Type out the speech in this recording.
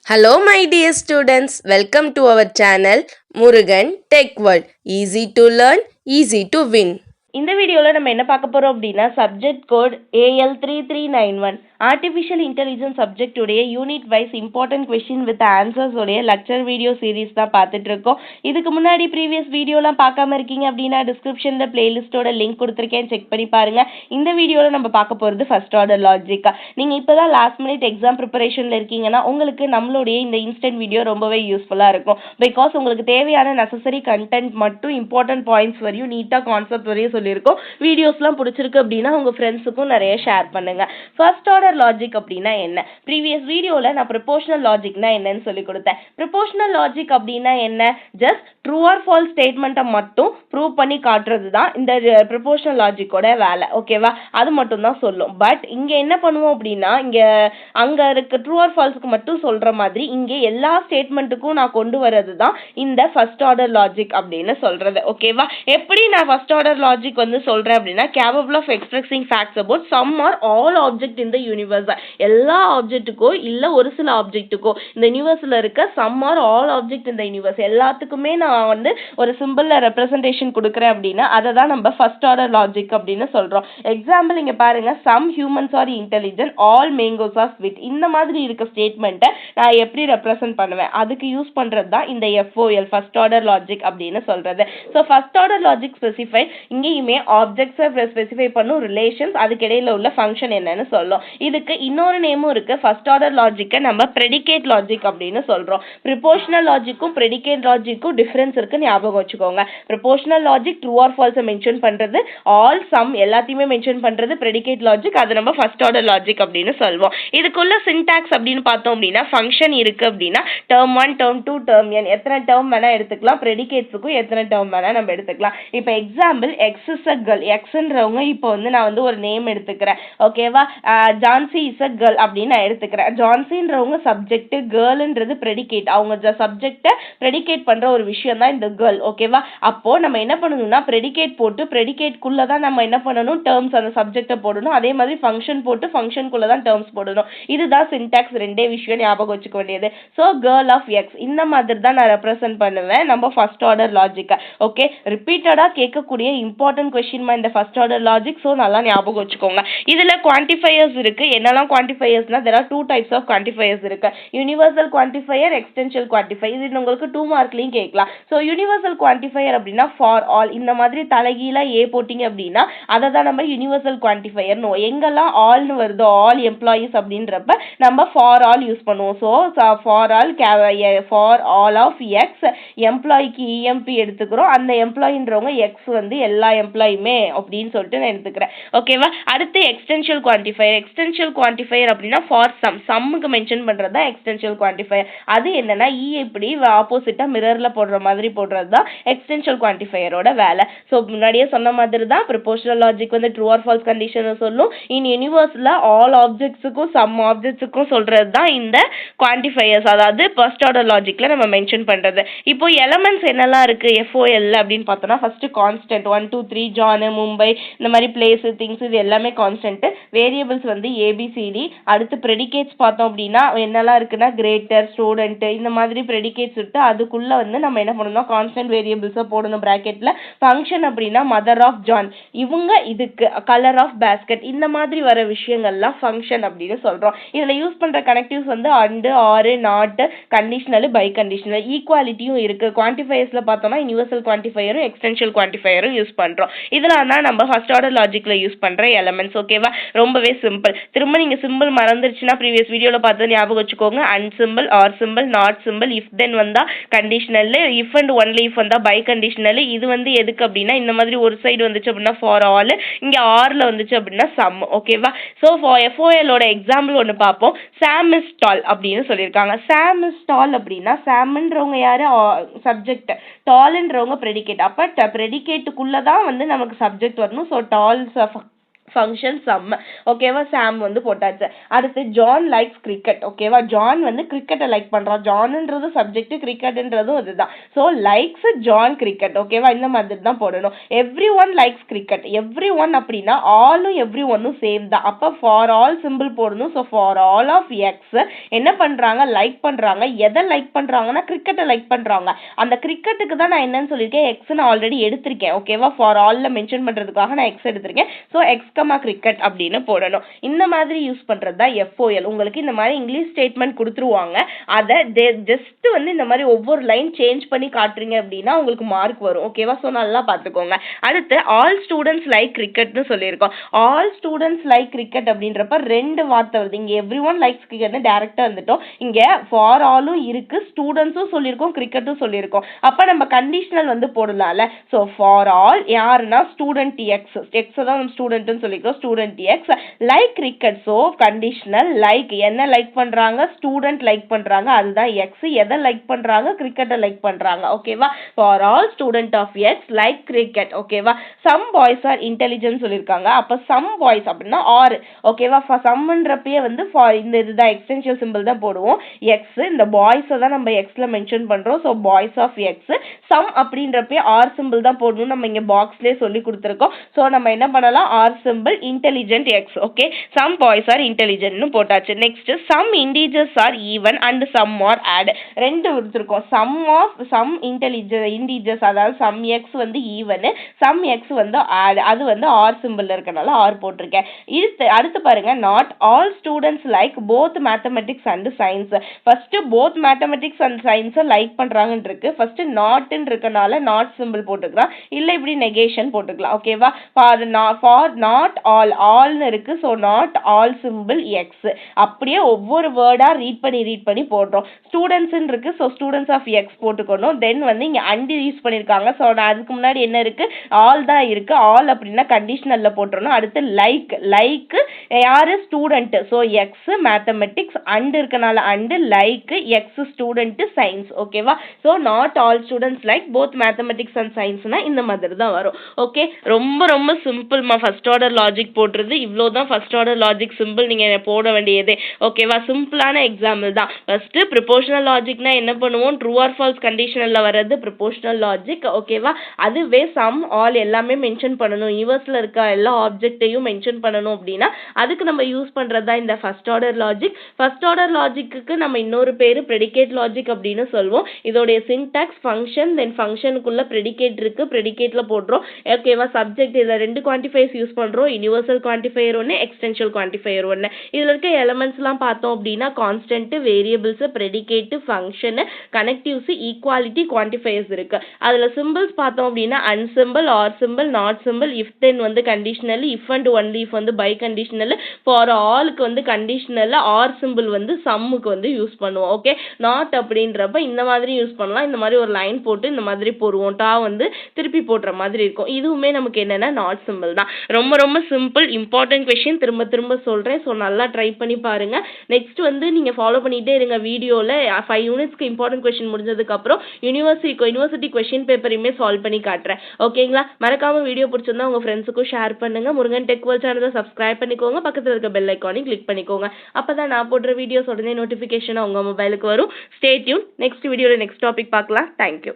Hello, my dear students. Welcome to our channel Murugan Tech World. Easy to learn, easy to win. இந்த வீடியோவில் நம்ம என்ன பார்க்க போகிறோம் அப்படின்னா subject code AL3391 artificial intelligence சப்ஜெக்டுடைய unit wise important question with answers உடைய lecture video series தான் பார்த்துட்டு இருக்கோம். இதுக்கு முன்னாடி ப்ரீவியஸ் வீடியோலாம் பார்க்காம இருக்கீங்க அப்படின்னா டிஸ்கிரிப்ஷனில் பிளேலிஸ்ட்டோட லிங்க் கொடுத்துருக்கேன், செக் பண்ணி பாருங்கள். இந்த வீடியோவில் நம்ம பார்க்க போகிறது ஃபர்ஸ்ட் ஆர்டர் லாஜிக்கா. நீங்கள் இப்போ தான் லாஸ்ட் மினிட் எக்ஸாம் ப்ரிப்பரேஷனில் இருக்கீங்கன்னா உங்களுக்கு நம்மளுடைய இந்த இன்ஸ்டன்ட் வீடியோ ரொம்பவே யூஸ்ஃபுல்லாக இருக்கும். பிகாஸ் உங்களுக்கு தேவையான நெசசரி கண்டென்ட் மட்டும் இம்பார்ட்டன்ட் பாயிண்ட்ஸ் வரையும் நீட்டாக கான்செப்ட் வரையும் சொல்லியிருக்கோம். வீடியோஸ்லாம் பிடிச்சிருக்கு அப்படின்னா உங்கள் ஃப்ரெண்ட்ஸுக்கும் நிறைய ஷேர் பண்ணுங்க. ஃபர்ஸ்ட் ஆர்டர் லாஜிக் அப்படின்னா என்ன? ப்ரீவியஸ் வீடியோவில் நான் ப்ரொபோஷனல் லாஜிக்னா என்னன்னு சொல்லி கொடுத்தேன். ப்ரொபோஷனல் லாஜிக் அப்படின்னா என்ன? ஜஸ்ட் ட்ரூ ஆர் ஃபால்ஸ் ஸ்டேட்மெண்ட்டை மட்டும் ப்ரூவ் பண்ணி காட்டுறது தான் இந்த ப்ரொபோஷனல் லாஜிக்கோட வேலை. ஓகேவா? அது மட்டும் தான் சொல்லும். பட் இங்கே என்ன பண்ணுவோம் அப்படின்னா இங்கே அங்கே இருக்க ட்ரூ ஆர் ஃபால்ஸுக்கு மட்டும் சொல்கிற மாதிரி இங்கே எல்லா ஸ்டேட்மெண்ட்டுக்கும் நான் கொண்டு வர்றது தான் இந்த ஃபர்ஸ்ட் ஆர்டர் லாஜிக் அப்படின்னு சொல்கிறது. ஓகேவா? எப்படி நான் ஃபர்ஸ்ட் ஆர்டர் லாஜிக் வந்து சொல்கிறேன் அப்படின்னா capable of expressing facts about some or all object in the universe. எல்லா ஆப்ஜெக்ட்டுக்கோ இல்லை ஒரு சில ஆப்ஜெக்ட்டுக்கோ இந்த யூனிவர்ஸில் இருக்க சம் ஆர் ஆல் ஆப்ஜெக்ட் இந்த யூனிவர்ஸ் எல்லாத்துக்குமே நான் வந்து ஒரு சிம்பிளில் ரெப்ரசன்டேஷன் கொடுக்குறேன் அப்படின்னா அதை தான் நம்ம ஃபர்ஸ்ட் ஆர்டர் லாஜிக் அப்படின்னு சொல்கிறோம். எக்ஸாம்பிள் இங்கே பாருங்கள், some humans are intelligent, all mangoes are sweet. இந்த மாதிரி இருக்க ஸ்டேட்மெண்ட்டை நான் எப்படி ரெப்ரசன்ட் பண்ணுவேன்? அதுக்கு யூஸ் பண்ணுறது தான் இந்த FOL ஃபர்ஸ்ட் ஆர்டர் லாஜிக் அப்படின்னு சொல்கிறது. So first order logic specify இங்கேயுமே ஆப்ஜெக்ட்ஸை ஸ்பெசிஃபை பண்ணும், ரிலேஷன்ஸ், அதுக்கு இடையில உள்ள ஃபங்க்ஷன் என்னன்னு சொல்லும். இதுக்கு இன்னொரு நேமும் இருக்கு. ஃபர்ஸ்ட் ஆர்டர் லாஜிக்கை நம்ம ப்ரெடிகேட் லாஜிக் அப்படின்னு சொல்றோம். ப்ரிப்போஷனல் லாஜிக்கும் ப்ரெடிகேட் லாஜிக்கும் டிஃபரன்ஸ் இருக்கு, ஞாபகம் வச்சுக்கோங்க. ப்ரிப்போஷனல் லாஜிக் ட்ரூ ஆர் ஃபால்ஸை மென்ஷன் பண்றது, ஆல் சம் எல்லாத்தையுமே மென்ஷன் பண்றது. ப்ரெடிகேட் லாஜிக் அது நம்ம ஃபர்ஸ்ட் ஆர்டர் லாஜிக் அப்படின்னு சொல்வோம். இதுக்குள்ள சின்டாக்ஸ் அப்படின்னு பார்த்தோம் அப்படின்னா ஃபங்க்ஷன் இருக்கு அப்படின்னா டேர்ம் 1 டேர்ம் 2 டேர்ம் n எத்தனை டேர்ம் வேணா எடுத்துக்கலாம். ப்ரெடிகேட்ஸுக்கும் எத்தனை டேர்ம் வேணா நம்ம எடுத்துக்கலாம். இப்போ example x is a girl. எக்ஸ்ன்றவங்க இப்போ வந்து நான் வந்து ஒரு நேம் எடுத்துக்கிறேன். ஓகேவா? ஜான்சி இஸ் அ கேர்ள் அப்படின்னு நான் எடுத்துக்கிறேன். ஜான்சின்றவங்க சப்ஜெக்ட், கேர்ள்ன்றது ப்ரெடிகேட். அவங்க சப்ஜெக்டை ப்ரெடிகேட் பண்ற ஒரு விஷயம் தான் இந்த கேர்ள். ஓகேவா? அப்போ நம்ம என்ன பண்ணணும்னா ப்ரெடிகேட் போட்டு ப்ரெடிகேட்குள்ள தான் நம்ம என்ன பண்ணணும், டேர்ம்ஸ் அந்த சப்ஜெக்டை போடணும். அதே மாதிரி ஃபங்க்ஷன் போட்டு ஃபங்க்ஷனுக்குள்ள தான் டேர்ம்ஸ் போடணும். இதுதான் சின்டாக்ஸ். ரெண்டே விஷயம் ஞாபகம் வச்சுக்க வேண்டியது. ஸோ கேர்ள் ஆஃப் எக்ஸ் இந்த மாதிரி தான் நான் ரெப்ரசென்ட் பண்ணுவேன் நம்ம ஃபர்ஸ்ட் ஆர்டர் லாஜிக்கை. ஓகே, ரிப்பீட்டடாக கேட்கக்கூடிய இம்பார்ட்டன்ட் கொஸ்டின் இந்த ஃபர்ஸ்ட் ஆர்டர் லாஜிக். ஸோ நல்லா ஞாபகம் வச்சுக்கோங்க. இதில் குவான்டிஃபையர்ஸ் இருக்கு. என்னெல்லாம் குவான்டிஃபையர்ஸ்னா there are 2 types of quantifiers இருக்கு. Universal quantifier, எக்ஸ்டென்ஷியல் quantifier. இது உங்களுக்கு 2 மார்க்லையும் கேட்கலாம். ஸோ யூனிவர்சல் குவான்டிஃபையர் அப்படின்னா ஃபார் ஆல் இந்த மாதிரி தலைகீழா ஏ போட்டிங்க அப்படின்னா அதை தான் நம்ம யூனிவர்சல் குவான்டிஃபையர்னு. எங்கெல்லாம் ஆல்னு வருதோ, ஆல் எம்ப்ளாயீஸ் அப்படின்றப்ப நம்ம ஃபார் ஆல் யூஸ் பண்ணுவோம். So for all of x, எம்ப்ளாய்க்கு இஎம்பி எடுத்துக்கிறோம். அந்த எம்ப்ளாயின்றவங்க எக்ஸ் வந்து எல்லா எம்ப்ளாயுமே அப்படின்னு சொல்லிட்டு நான் எடுத்துக்கிறேன். ஓகேவா? அடுத்து எக்ஸ்டென்ஷியல் குவான்டிஃபையர். எக்ஸ்டென்ஷியல் குவான்டிஃபையர் அப்படின்னா ஃபார் சம்முக்கு மென்ஷன் பண்ணுறது தான் எக்ஸ்டென்ஷியல் குவான்டிஃபையர். அது என்னன்னா இப்படி ஆப்போசிட்டாக மிரரில் போடுற மாதிரி போடுறது தான் எக்ஸ்டென்ஷியல் குவான்டிஃபையரோட வேலை. ஸோ முன்னாடியே சொன்ன மாதிரி தான் ப்ரொபோஷனல் லாஜிக் வந்து ட்ரூ ஆர் ஃபால்ஸ் கண்டிஷனை சொல்லும். இன் யூனிவர்ஸில் ஆல் ஆப்ஜெக்ட்ஸுக்கும் சம் ஆப்ஜெக்ட்ஸுக்கும் சொல்கிறது தான் இந்த குவான்டிஃபையர்ஸ், அதாவது ஃபர்ஸ்ட் ஆர்டர் லாஜிக்கில் நம்ம மென்ஷன் பண்ணுறது. இப்போ எலமெண்ட்ஸ் என்னெல்லாம் இருக்குது FOL அப்படின்னு பார்த்தோன்னா ஃபர்ஸ்ட் கான்ஸ்டன்ட் 1 2 3 ஜான், மும்பை, இந்த மாதிரி பிளேஸ், திங்ஸ், இது எல்லாமே கான்ஸ்டன்ட். வேரியபிள்ஸ் வந்து ABCD. அடுத்து ப்ரெடிகேட்ஸ் பார்த்தோம் அப்படின்னா என்னெல்லாம் இருக்குன்னா கிரேட்டர், ஸ்டூடெண்ட், இந்த மாதிரி ப்ரெடிகேட்ஸ் விட்டு அதுக்குள்ள வந்து நம்ம என்ன பண்ணணும், கான்ஸ்டன்ட் வேரியபிள்ஸை போடணும் ப்ராக்கெட்ல. ஃபங்க்ஷன் அப்படின்னா மதர் ஆஃப் ஜான், இவங்க இதுக்கு கலர் ஆஃப் பேஸ்கெட், இந்த மாதிரி வர விஷயங்கள்லாம் ஃபங்க்ஷன் அப்படின்னு சொல்றோம். இதுல யூஸ் பண்ற கனெக்டிவ்ஸ் வந்து and, or, not, conditional, biconditional. ஈக்குவாலிட்டியும் இருக்கு. குவான்டிஃபையர்ஸ்ல பார்த்தோம்னா யூனிவர்சல் குவான்டிஃபையரும் எக்ஸ்டென்ஷியல் குவான்டிஃபையரும் யூஸ் பண்றோம். இதெல்லாம் தான் நம்ம ஃபர்ஸ்ட் ஆர்டர் லாஜிக்ல யூஸ் பண்ற எலமெண்ட்ஸ். ஓகேவா? ரொம்பவே சிம்பிள். திரும்ப நீங்க சிம்பிள் மறந்துருச்சுன்னா ப்ரீவியஸ் வீடியோல பார்த்து ஞாபகம் வச்சுக்கோங்க. And symbol, or symbol, not symbol, if then வந்தா conditional, if and only if வந்தா பை கண்டிஷனல். இது வந்து எதுக்கு அப்படின்னா இந்த மாதிரி ஒரு சைடு வந்துச்சு அப்படின்னா ஃபார் ஆல், இங்க ஆர்ல வந்துச்சு அப்படின்னா சம். ஓகேவா? ஸோ FOLோட எக்ஸாம்பிள் ஒன்று பார்ப்போம். சாம் இஸ் டால் அப்படின்னு சொல்லியிருக்காங்க. சாம் இஸ் டால் அப்படின்னா சாம்ன்றவங்க யாரு, சப்ஜெக்ட், டால்ன்றவங்க ப்ரெடிகேட். அப்போ ப்ரெடிகேட்டுக்குள்ள தான் வந்து நமக்கு சப்ஜெக்ட் வரணும். So tall function Sam. ஓகேவா, சாம் வந்து போட்டாச்சு. அடுத்து ஜான் லைக்ஸ் கிரிக்கெட். ஓகேவா, ஜான் வந்து கிரிக்கெட்டை லைக் பண்றான். ஜான்ன்றது சப்ஜெக்ட், கிரிக்கெட்ன்றதும் இதுதான். So likes John cricket. ஓகேவா, இந்த மாதிரி தான் போடணும். Everyone likes cricket. Everyone அப்படின்னா ஆலும் எவ்ரி ஒன்னும் சேம் தான். அப்போ ஃபார் ஆல் சிம்பிள் போடணும். So for all of x என்ன பண்றாங்க, லைக் பண்றாங்க. எதை லைக் பண்றாங்கன்னா கிரிக்கெட்டை லைக் பண்றாங்க. அந்த கிரிக்கெட்டுக்கு தான் நான் என்னன்னு சொல்லியிருக்கேன், எக்ஸ் நான் ஆல்ரெடி எடுத்திருக்கேன். ஓகேவா, ஃபார் ஆல்ல மென்ஷன் பண்றதுக்காக நான் எக்ஸ் எடுத்திருக்கேன். ஸோ எக்ஸ் கிரிக்கெட் அப்படின்னு போடணும். இந்த மாதிரி யூஸ் பண்றது தான் FOL. உங்களுக்கு இந்த மாதிரி இங்கிலீஷ் ஸ்டேட்மெண்ட் கொடுத்துருவாங்க. அதை ஜஸ்ட் வந்து இந்த மாதிரி ஒவ்வொரு லைன் சேஞ்ச் பண்ணி காட்டுறீங்க அப்படின்னா உங்களுக்கு மார்க் வரும். ஓகேவா, ஸோ நல்லா பார்த்துக்கோங்க. அடுத்து ஆல் ஸ்டூடெண்ட்ஸ் லைக் கிரிக்கெட்னு சொல்லியிருக்கோம். ஆல் ஸ்டூடெண்ட்ஸ் லைக் கிரிக்கெட் அப்படின்றப்ப ரெண்டு வார்த்தை வருது. இங்க எவ்ரி ஒன் லைக்ஸ் கிரிக்கெட்னு டேரக்டா இருந்துட்டோம். இங்க ஃபார் ஆலும் இருக்கு, ஸ்டூடெண்ட்ஸும் சொல்லியிருக்கோம், கிரிக்கெட்டும் சொல்லியிருக்கோம். அப்ப நம்ம கண்டிஷனல் வந்து போடலாம்ல. ஸோ ஃபார் ஆல் யாருன்னா ஸ்டூடெண்ட் எக்ஸ், எக்ஸ் தான் நம்ம ஸ்டூடெண்ட்னு சொல்லிக்கிறோம், student X like cricket. So conditional like என்ன லைக் பண்றாங்க, ஸ்டூடெண்ட் லைக் பண்றாங்க, அதுதான் எக்ஸ். எதை லைக் பண்றாங்க, கிரிக்கெட்டை லைக் பண்றாங்க. ஓகேவா, for all student of x like cricket. ஓகேவா, சம் பாய்ஸ் ஆர் இன்டெலிஜென்ட் சொல்லியிருக்காங்க. அப்ப சம் பாய்ஸ் அப்படின்னா ஆர். ஓகேவா, சம்ன்றப்பயே வந்து இந்த இதுதான் எக்ஸ்டென்ஷியல் சிம்பிள் தான் போடுவோம். எக்ஸ் இந்த பாய்ஸை தான் நம்ம எக்ஸ்ல மென்ஷன் பண்றோம். So boys of x some அப்படின்றப்பயே ஆர் சிம்பிள் தான் போடணும். நம்ம இங்க பாக்ஸ்லயே சொல்லி கொடுத்துருக்கோம். ஸோ நம்ம என்ன பண்ணலாம், or symbol intelligent x. Okay, some boys are இன்டெலிஜென்ட்னு போட்டாச்சு. Next some integers are even and some are odd. ரெண்டு கொடுத்துருக்கோம். சம் இண்டீஜர்ஸ் அதாவது சம் எக்ஸ் வந்து ஈவன், சம் எக்ஸ் வந்து ஆட். அது வந்து ஆர் சிம்பிள் இருக்கனால ஆர் போட்டிருக்கேன். அடுத்து பாருங்க, not all students like both mathematics and science. First both mathematics and science like பண்றாங்கன்னு இருக்கு. ஃபர்ஸ்ட் நாட்னு இருக்கனால நாட் சிம்பிள் போட்டுக்கலாம், இல்ல இப்படி நெகேஷன் போட்டுக்கலாம். ஓகேவா, ஃபார் நாட் ஆல், ஆல்னு இருக்கு. So not all simple X. அப்படியே ஒவ்வொரு வேர்டா ரீட் பண்ணி போடுறோம். ஸ்டூடெண்ட்ஸ் இருக்கு. ஸோ ஸ்டூடெண்ட்ஸ் ஆஃப் எக்ஸ் போட்டுக்கணும். தென் வந்து இங்க அண்ட் யூஸ் பண்ணிருக்காங்க. ஸோ அதுக்கு முன்னாடி என்ன இருக்கு, ஆல் தான் இருக்கு. ஆல் அப்படின்னா கண்டிஷனல்ல போட்டுறணும். அடுத்து லைக் யாரு, student. So x mathematics and இருக்கனால and like x student science. ஓகேவா, so not all students like both mathematics and சயின்ஸ்னா இந்த மாதிரி தான் வரும். ஓகே, ரொம்ப ரொம்ப சிம்பிள்மா. ஃபர்ஸ்ட் ஆர்டர் லாஜிக் போடுறது இவ்வளோதான். ஃபர்ஸ்ட் ஆர்டர் லாஜிக் சிம்பிள் நீங்க போட வேண்டியதே. ஓகேவா, சிம்பிளான எக்ஸாம்பிள் தான். ஃபர்ஸ்ட் ப்ரிப்போர்ஷனல் லாஜிக்னா என்ன பண்ணுவோம், ட்ரூ ஆர் ஃபால்ஸ் கண்டிஷனல்ல வர்றது ப்ரிப்போர்ஷனல் லாஜிக். ஓகேவா, அதுவே சம் ஆல் எல்லாமே மென்ஷன் பண்ணணும், யூனிவர்ஸ்ல இருக்க எல்லா ஆப்ஜெக்டையும் மென்ஷன் பண்ணணும் அப்படின்னா அதுக்கு நம்ம யூஸ் பண்றது தான் இந்த first order logic. First order logic நம்ம இன்னொரு பேரு ப்ரெடிகேட் லாஜிக் அப்படின்னு சொல்லுவோம். இதோடைய சின்டாக்ஸ் ஃபங்க்ஷன், தென் ஃபங்க்ஷனுக்குள்ள ப்ரெடிகேட் இருக்கு, ப்ரெடிகேட்ல போடுறோம். ஓகேவா, சப்ஜெக்ட் இதுல ரெண்டு குவான்டிஃபைஸ் யூஸ் பண்றோம், யூனிவர்சல் குவான்டிஃபையர் ஒன்று, எக்ஸ்டென்ஷியல் குவான்டிஃபையர் ஒன்று. இதுல இருக்க எலமெண்ட்ஸ் எல்லாம் பார்த்தோம் அப்படின்னா constant, variables, predicate, function, connectives, equality, quantifiers இருக்கு. அதுல சிம்பிள்ஸ் பார்த்தோம் அப்படின்னா and symbol, or symbol, not symbol, if then வந்து conditional, if and only if வந்து பை கண்டிஷனல், ஃபார் ஆலுக்கு வந்து கண்டிஷனல், ஆர் சிம்பிள் வந்து சம்முக்கு வந்து யூஸ் பண்ணுவோம். ஓகே, நாட் அப்படின்றப்ப இந்த மாதிரி யூஸ் பண்ணலாம். இந்த மாதிரி ஒரு லைன் போட்டு இந்த மாதிரி போடுவோம், டா வந்து திருப்பி போடுற மாதிரி இருக்கும். இதுவுமே நமக்கு என்னன்னா நாட் சிம்பிள் தான். ரொம்ப ரொம்ப சிம்பிள், இம்பார்ட்டன்ட் கொஸ்டின், திரும்ப திரும்ப சொல்றேன். ஸோ நல்லா ட்ரை பண்ணி பாருங்க. நெக்ஸ்ட் வந்து நீங்க ஃபாலோ பண்ணிட்டே இருங்க. வீடியோல 5 யூனிட்ஸ்க்கு இம்பார்ட்டன்ட் கொஸ்டின் முடிஞ்சதுக்கு அப்புறம் யூனிவர்சிட்டி கொஸ்டின் பேப்பரையுமே சால்வ் பண்ணி காட்டுறேன். ஓகேங்களா, மறக்காம வீடியோ பிடிச்சிருந்தா உங்க ஃப்ரெண்ட்ஸுக்கும் ஷேர் பண்ணுங்க. முருகன் டெக் வேர்ல்ட் சேனலை சப்ஸ்கிரைப் பண்ணிக்கோங்க. பக்கத்துல இருக்க பெல் ஐக்கானையும் கிளிக் பண்ணிக்கோங்க. அப்பதான் நான் போடுற வீடியோஸ் உடனே நோட்டிபிகேஷன் உங்க மொபைலுக்கு வரும். Stay tune. நெக்ஸ்ட் வீடியோல நெக்ஸ்ட் டாபிக் பார்க்கலாம். தேங்க்யூ.